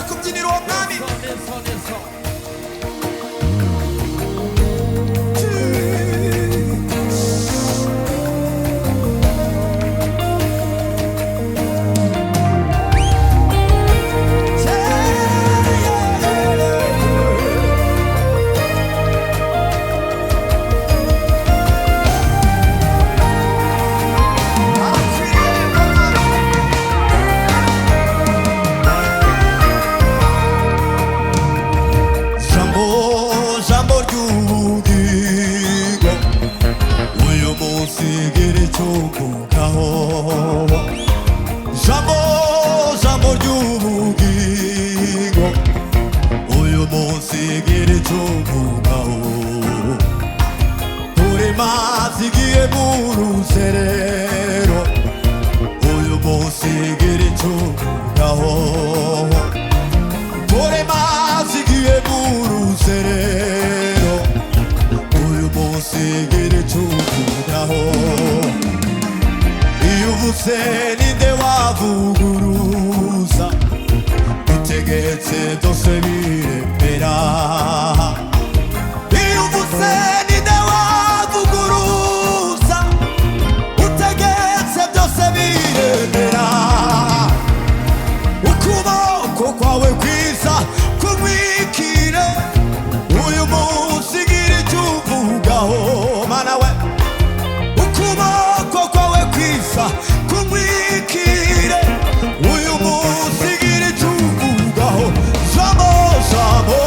kubyinira uwo mwami. Jambo ry'ubugingo uyu munsi gira icyo uvugaho. Turi mazi igiye mu ruserero uyu munsi gira icyo uvugaho. Turi mazi igiye mu ruserero uyu munsi gira icyo uvugaho. Iyo uvuze ninde wavuguruza utegetse byose biremera. Iyo uvuze ninde wavuguruza utegetse byose biremera. Ukuboko kwawe kwiza kumwikire uyu munsi gira icyo uvugaho. Mana we ukuboko kwawe kwiza kumwikire uyu munsi gira icyo uvugaho. Jambo jambo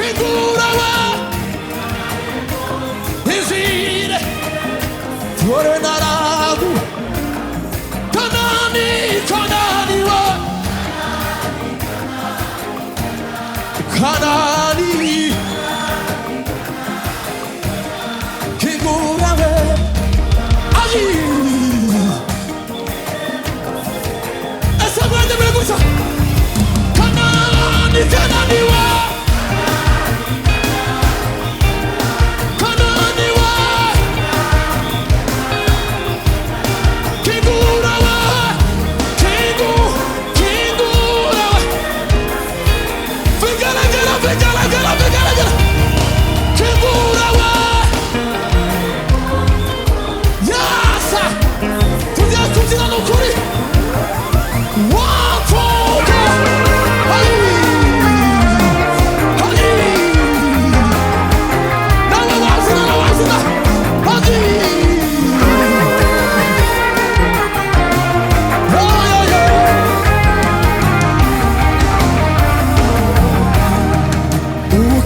kingura izire tore naragu Kanani Kanani wa Kanani kingura ayi esa grande pregunta Kanani Kanani wa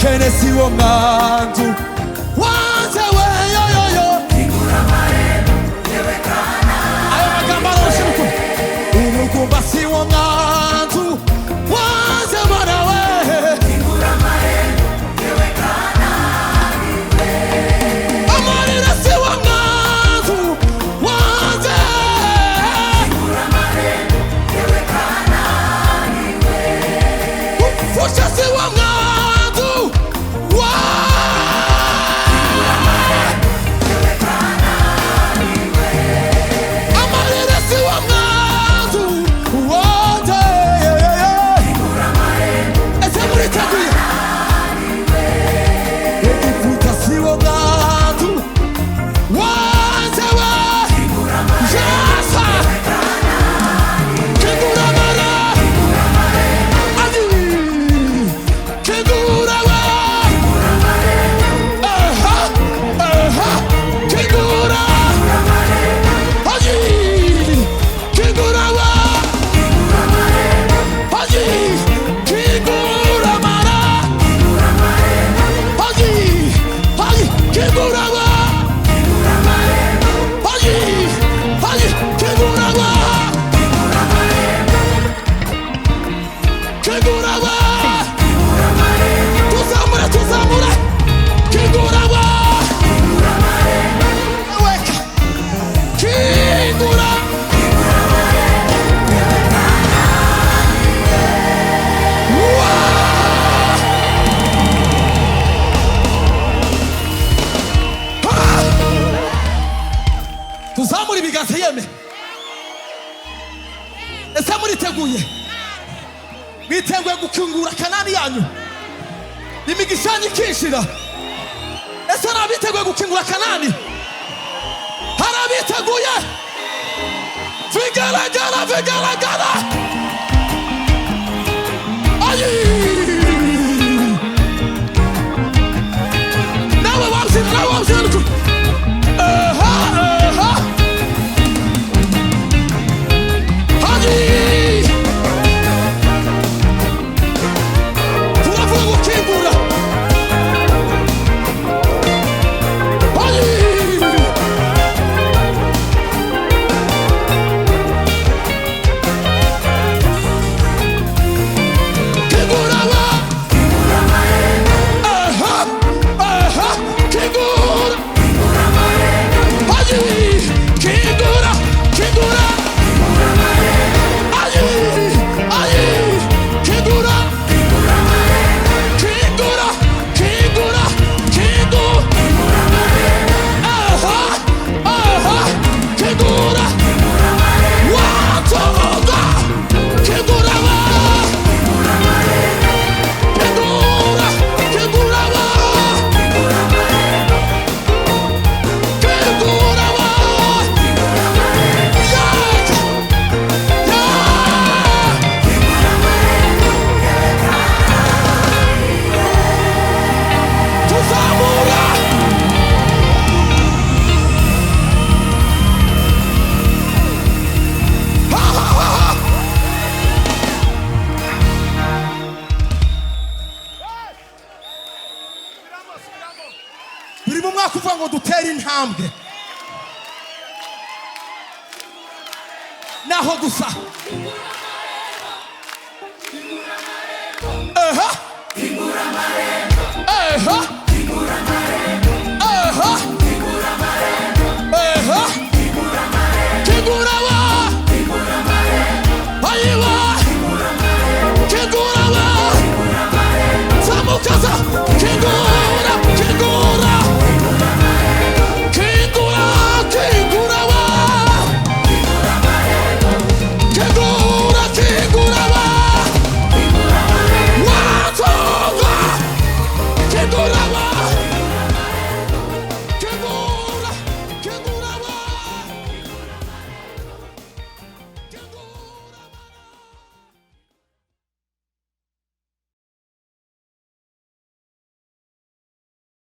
Kenesi wo mantu wanze we yo yo yo kingura marembo yewe kana ayo magamba aroshiruko urukumba si wo mantu wanze mana we kingura marembo yewe kana niwe amarira si wo mantu wanze kingura marembo yewe kana niwe ufusha si wo mantu tuzamuri biganza yeme ese muriteguye mwiteguye gukingura Kanani yanyu imigisha ikishira ese nabiteguye gukingura Kanani harabiteguye vigaragara ayi nawe wamsina turi mu mwaka uvuga ngo dutere intambwe naho gusa